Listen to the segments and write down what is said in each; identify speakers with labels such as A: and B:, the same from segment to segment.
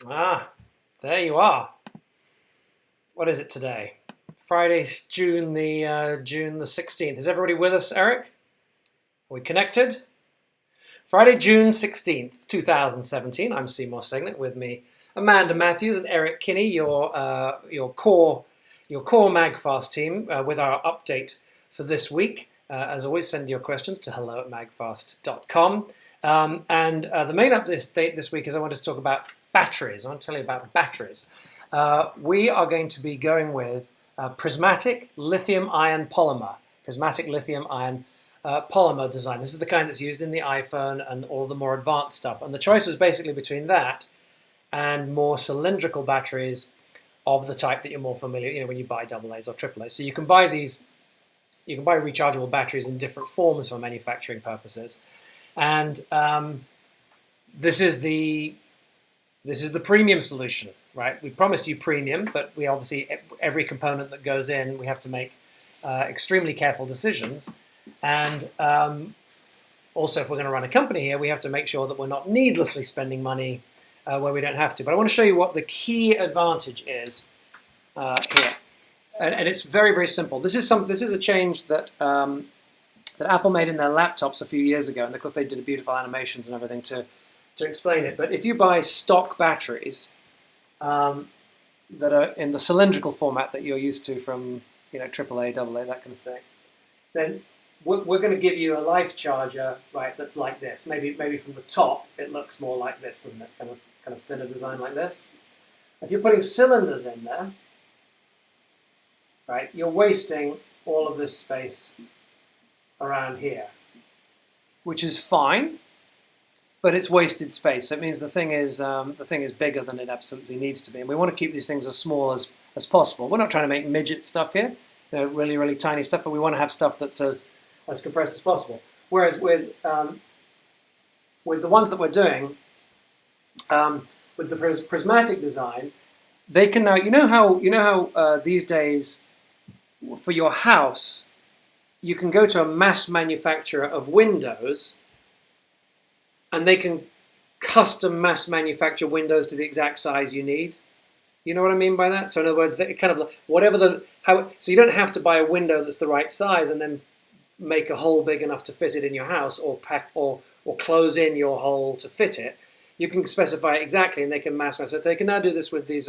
A: Ah, there you are. What is it today? Friday, June the 16th. Is everybody with us, Eric? Are we connected? Friday, June 16th, 2017. I'm Seymour Signet. With me, Amanda Matthews and Eric Kinney, your core MAGFAST team, with our update for this week. As always, send your questions to hello@magfast.com. The main update this week is I wanted to talk about batteries. I want to tell you about batteries. We are going to be going with prismatic lithium-ion polymer. Prismatic lithium-ion polymer design. This is the kind that's used in the iPhone and all the more advanced stuff. And the choice is basically between that and more cylindrical batteries of the type that you're more familiar, when you buy AA's or AAA's. So you can buy rechargeable batteries in different forms for manufacturing purposes. And this is the premium solution, right? We promised you premium, but we obviously, every component that goes in, we have to make extremely careful decisions. And also, if we're going to run a company here, we have to make sure that we're not needlessly spending money where we don't have to. But I want to show you what the key advantage is here. And it's very, very simple. This is a change that Apple made in their laptops a few years ago. And of course, they did beautiful animations and everything to explain it. But if you buy stock batteries that are in the cylindrical format that you're used to from AAA, AA, that kind of thing, then we're going to give you a life charger, right? That's like this. Maybe from the top it looks more like this, doesn't it? Kind of thinner design like this. If you're putting cylinders in there, right, you're wasting all of this space around here, which is fine, but it's wasted space. It means the thing is bigger than it absolutely needs to be, and we want to keep these things as small as possible. We're not trying to make midget stuff here, really, really tiny stuff, but we want to have stuff that's as compressed as possible. Whereas with the ones that we're doing, with the prismatic design, they can now, you know how these days for your house, you can go to a mass manufacturer of windows and they can custom mass manufacture windows to the exact size you need. You know what I mean by that? So in other words, it kind of so you don't have to buy a window that's the right size and then make a hole big enough to fit it in your house, or close in your hole to fit it. You can specify it exactly, and they can mass manufacture. So they can now do this with these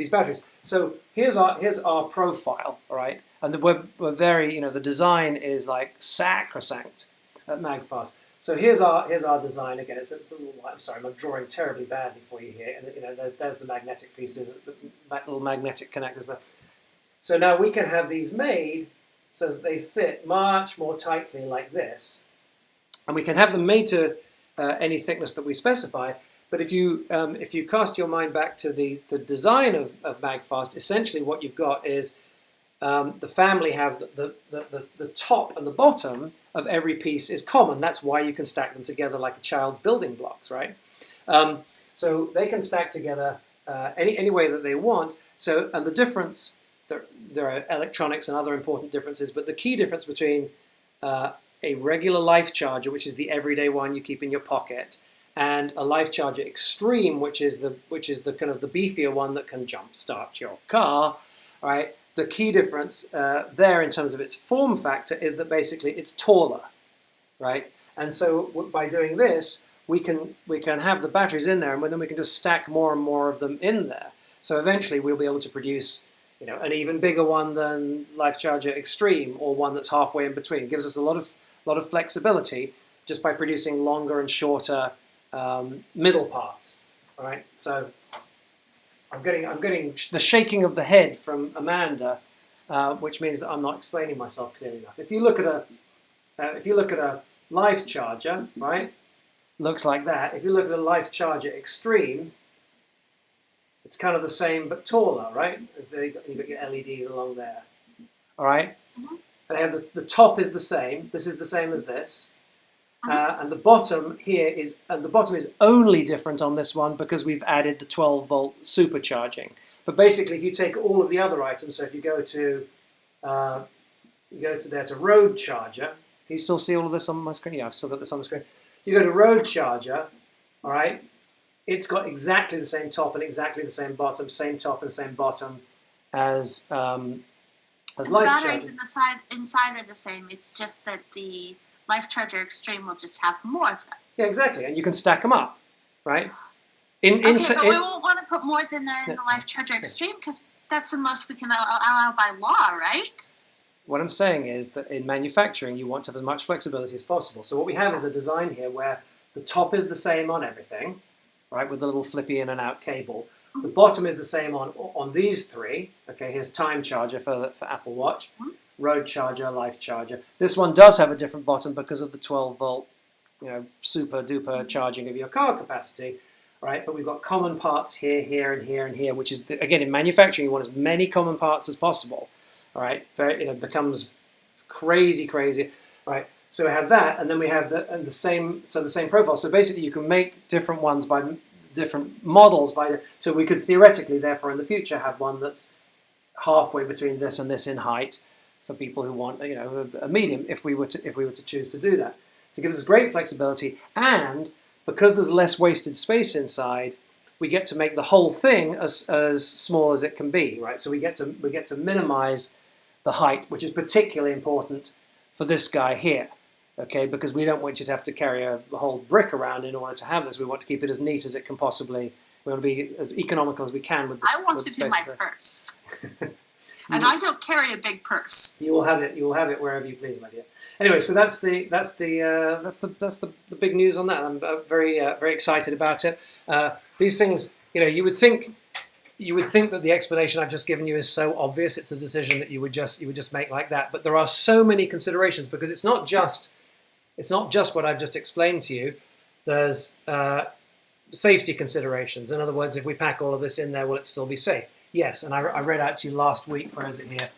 A: batteries. So here's our profile, all right? And we're very, the design is like sacrosanct at MAGFAST. So here's our design again. It's a little. I'm sorry, I'm drawing terribly badly for you here. And there's the magnetic pieces, the little magnetic connectors there. So now we can have these made so that they fit much more tightly like this, and we can have them made to any thickness that we specify. But if you cast your mind back to the design of MAGFAST, essentially what you've got is the family have the top and the bottom of every piece is common. That's why you can stack them together like a child's building blocks, right? So they can stack together any way that they want. So, and the difference, there are electronics and other important differences, but the key difference between a regular life charger, which is the everyday one you keep in your pocket, and a life charger extreme, which is the kind of the beefier one that can jump start your car, right? The key difference there in terms of its form factor is that basically it's taller, right? And so by doing this, we can have the batteries in there, and then we can just stack more and more of them in there. So eventually we'll be able to produce an even bigger one than Life Charger Extreme, or one that's halfway in between. It gives us a lot of flexibility just by producing longer and shorter middle parts. All right, so I'm getting the shaking of the head from Amanda, which means that I'm not explaining myself clearly enough. If you look at a Life Charger, right, looks like that. If you look at a Life Charger Extreme, it's kind of the same but taller, right? You've got your LEDs along there. All right? Mm-hmm. And they have the top is the same. This is the same as this. And the bottom here is only different on this one because we've added the 12-volt supercharging. But basically, if you take all of the other items, so if you go to road charger, can you still see all of this on my screen? Yeah, I've still got this on the screen. If you go to road charger, all right, it's got exactly the same top and exactly the same bottom, same top and same bottom as
B: And the
A: life
B: batteries
A: charging.
B: inside are the same. It's just that the Life Charger Extreme will just have more of them.
A: Yeah, exactly, and you can stack them up, right?
B: Okay, but we won't want to put more than there in the Life Charger Extreme because that's the most we can allow by law, right?
A: What I'm saying is that in manufacturing, you want to have as much flexibility as possible. So what we have is a design here where the top is the same on everything, right, with the little flippy in and out cable. The bottom is the same on these three. Okay, here's time charger for Apple Watch, road charger, life charger. This one does have a different bottom because of the 12 volt, super duper charging of your car capacity, right? But we've got common parts here, here, and here, and here, which is, again, in manufacturing, you want as many common parts as possible. All right, becomes crazy, right? So we have that, and then we have the same profile. So basically, you can make different ones by different models so we could theoretically, therefore, in the future, have one that's halfway between this and this in height for people who want a medium, if we were to choose to do that. So it gives us great flexibility, and because there's less wasted space inside, we get to make the whole thing as small as it can be, right? So we get to minimize the height, which is particularly important for this guy here, okay? Because we don't want you to have to carry a whole brick around in order to have this. We want to keep it as neat as it can possibly. We want to be as economical as we can with this.
B: I want it in my purse, and I don't carry a big purse.
A: You will have it. You will have it wherever you please, my dear. Anyway, so that's the big news on that. I'm very excited about it. These things, you would think that the explanation I've just given you is so obvious. It's a decision that you would just make like that. But there are so many considerations because it's not just what I've just explained to you. There's safety considerations. In other words, if we pack all of this in there, will it still be safe? Yes. And I read out to you last week. Where is it here?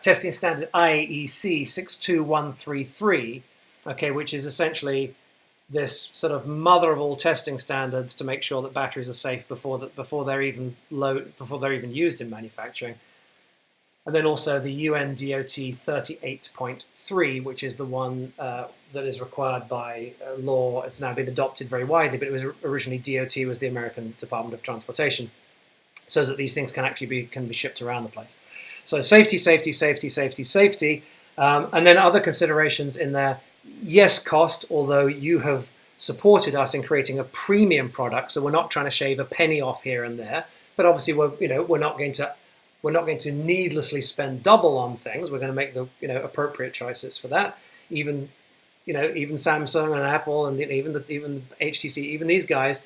A: Testing standard IEC 62133. Okay, which is essentially this sort of mother of all testing standards to make sure that batteries are safe before they're even used in manufacturing. And then also the UN DOT 38.3, which is the one that is required by law. It's now been adopted very widely, but it was originally DOT was the American Department of Transportation, so that these things can actually be shipped around the place. So safety, and then other considerations in there. Yes, cost, although you have supported us in creating a premium product, so we're not trying to shave a penny off here and there. But obviously, we're not going to needlessly spend double on things. We're going to make the appropriate choices for that. Even Samsung and Apple and even HTC, even these guys,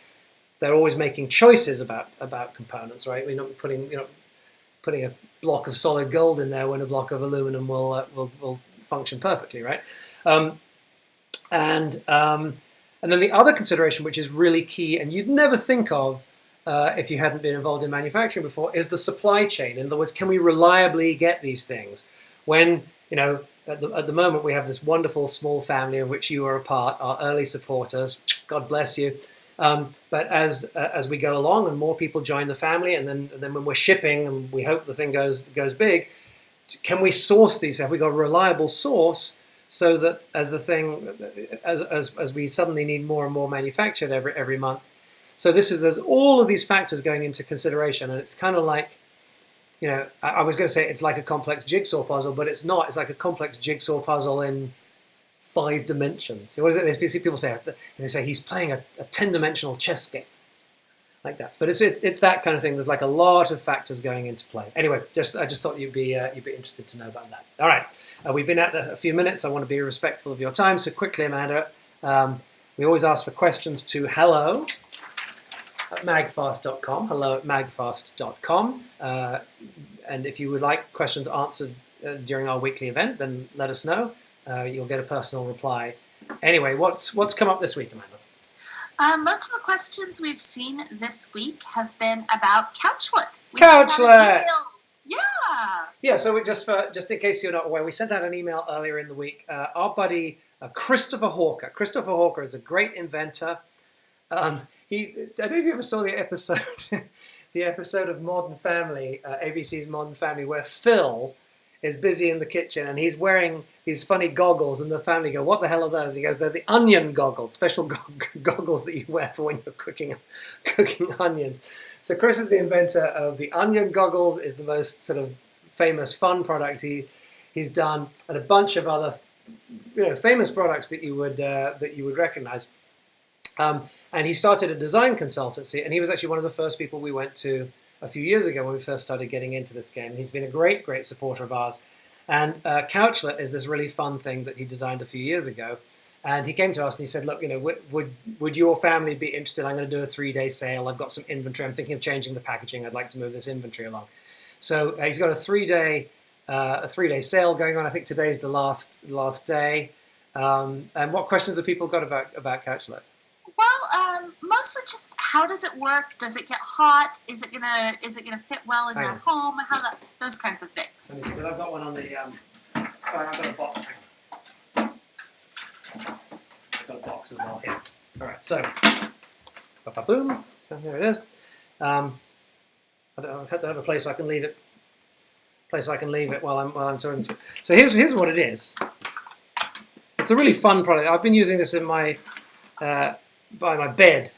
A: they're always making choices about components, right? We're not putting a block of solid gold in there when a block of aluminum will function perfectly, right? And then the other consideration, which is really key, and you'd never think of if you hadn't been involved in manufacturing before, is the supply chain. In other words, can we reliably get these things? When, at the moment we have this wonderful small family of which you are a part, our early supporters, God bless you. But as we go along and more people join the family, and then when we're shipping, and we hope the thing goes big, can we source these? Have we got a reliable source so that as we suddenly need more and more manufactured every month? So there's all of these factors going into consideration, and it's kind of like, I was going to say it's like a complex jigsaw puzzle, but it's not. It's like a complex jigsaw puzzle in 5 dimensions. What is it? People say he's playing a 10-dimensional chess game, like that. But it's that kind of thing. There's like a lot of factors going into play. Anyway, I just thought you'd be interested to know about that. All right, we've been at that a few minutes. I want to be respectful of your time. So quickly, Amanda, we always ask for questions to hello@magfast.com. Hello@magfast.com. And if you would like questions answered during our weekly event, then let us know. You'll get a personal reply. Anyway, what's come up this week, Amanda?
B: Most of the questions we've seen this week have been about Couchlet.
A: Couchlet!
B: Yeah.
A: Yeah, so just in case you're not aware, we sent out an email earlier in the week. Our buddy Christopher Hawker. Christopher Hawker is a great inventor. I don't know if you ever saw the episode of Modern Family, ABC's Modern Family, where Phil is busy in the kitchen and he's wearing these funny goggles, and the family go, "What the hell are those?" He goes, "They're the onion goggles, special goggles that you wear for when you're cooking onions." So Chris is the inventor of the onion goggles. Is the most sort of famous fun product he's done, and a bunch of other famous products that you would recognize. And he started a design consultancy, and he was actually one of the first people we went to a few years ago when we first started getting into this game. He's been a great supporter of ours. And Couchlet is this really fun thing that he designed a few years ago. And he came to us and he said, "Look, would your family be interested? I'm going to do a 3-day sale. I've got some inventory. I'm thinking of changing the packaging. I'd like to move this inventory along." So he's got a 3-day sale going on. I think today's the last day. And what questions have people got about Couchlet?
B: Well, mostly just how does it work? Does it get hot? Is it gonna fit well in your home? Those kinds of things.
A: Because I've got one on the I've got a box. Hang on. I've got a box as well here. All right, so boom. So there it is. I don't have a place I can leave it. While I'm talking to. So here's what it is. It's a really fun product. I've been using this in my by my bed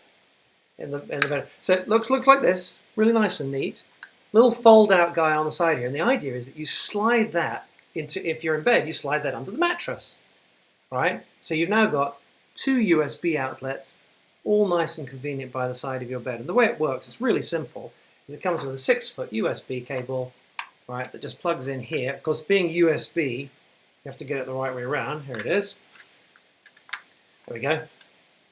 A: in the bed. So it looks like this, really nice and neat. Little fold-out guy on the side here, and the idea is that you slide that into, if you're in bed, you slide that under the mattress, right? So you've now got 2 USB outlets, all nice and convenient by the side of your bed. And the way it works is really simple. It comes with a 6-foot USB cable, right, that just plugs in here. Of course, being USB, you have to get it the right way around. Here it is. There we go.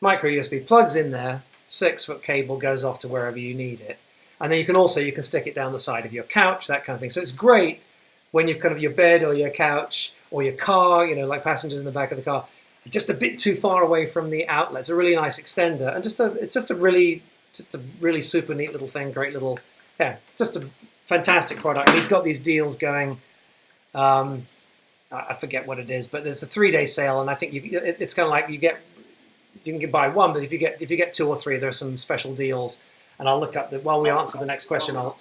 A: Micro USB plugs in there, 6-foot cable goes off to wherever you need it. And then you can stick it down the side of your couch, that kind of thing. So it's great when you've kind of your bed or your couch or your car, like passengers in the back of the car, just a bit too far away from the outlet. It's a really nice extender, and it's just a really super neat little thing, great little, just a fantastic product. And he's got these deals going. I forget what it is, but there's a 3-day sale, and I think it's kind of like you can buy one, but if you get 2 or 3, there's some special deals. And I'll look up while we answer the next question.
C: Where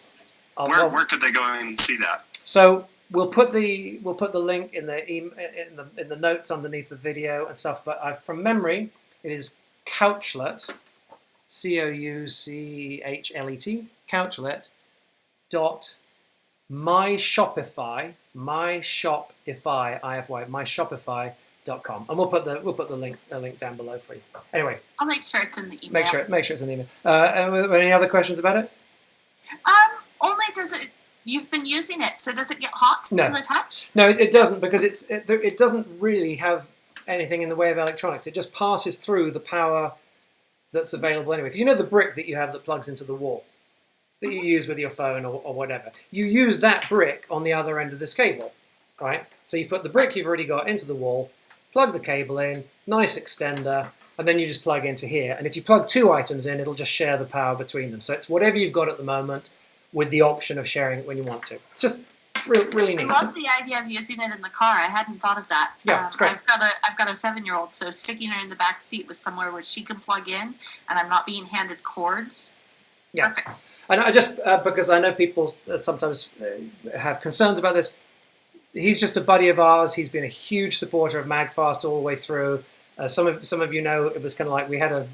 C: could they go and see that?
A: So we'll put the link in the notes underneath the video and stuff. But from memory, it is Couchlet, Couchlet, Couchlet myshopify.com, and we'll put the link down below for you. Anyway,
B: I'll make sure it's in the email.
A: Make sure it's in the email. Any other questions about it?
B: Only you've been using it, so does it get hot to the touch?
A: No, it doesn't, because it doesn't really have anything in the way of electronics. It just passes through the power that's available anyway. Because the brick that you have that plugs into the wall that you use with your phone or whatever. You use that brick on the other end of this cable, right? So you put the brick you've already got into the wall, plug the cable in, nice extender, and then you just plug into here. And if you plug 2 items in, it'll just share the power between them. So it's whatever you've got at the moment with the option of sharing it when you want to. It's just really neat.
B: I love the idea of using it in the car. I hadn't thought of that.
A: Yeah, it's great.
B: I've got a 7-year-old, so sticking her in the back seat with somewhere where she can plug in, and I'm not being handed cords.
A: Yeah.
B: Perfect.
A: And I just because I know people sometimes have concerns about this. He's just a buddy of ours. He's been a huge supporter of MAGFAST all the way through. Some of you know it was kind of like we had a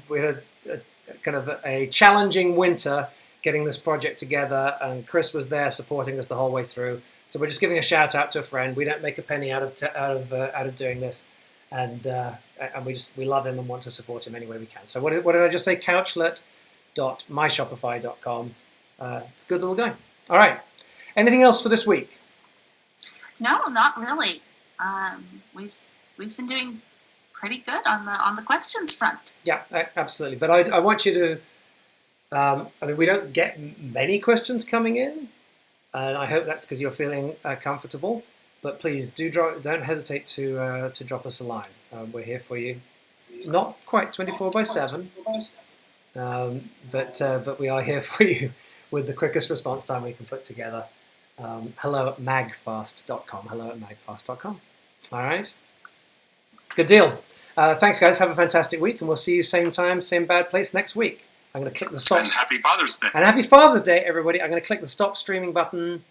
A: kind of a challenging winter getting this project together, and Chris was there supporting us the whole way through. So we're just giving a shout out to a friend. We don't make a penny out of doing this, and we love him and want to support him any way we can. So what did I just say? Couchlet.myshopify.com. It's a good little guy. All right. Anything else for this week?
B: No, not really. We've been doing pretty good on the questions front.
A: Yeah, absolutely. But I want you to. We don't get many questions coming in, and I hope that's because you're feeling comfortable. But please don't hesitate to drop us a line. We're here for you. Not quite 24/7, but we are here for you with the quickest response time we can put together. Hello@magfast.com. Hello@magfast.com. All right. Good deal. Thanks, guys. Have a fantastic week, and we'll see you same time, same bad place next week. I'm going to click the stop.
C: And happy Father's Day.
A: And happy Father's Day, everybody. I'm going to click the stop streaming button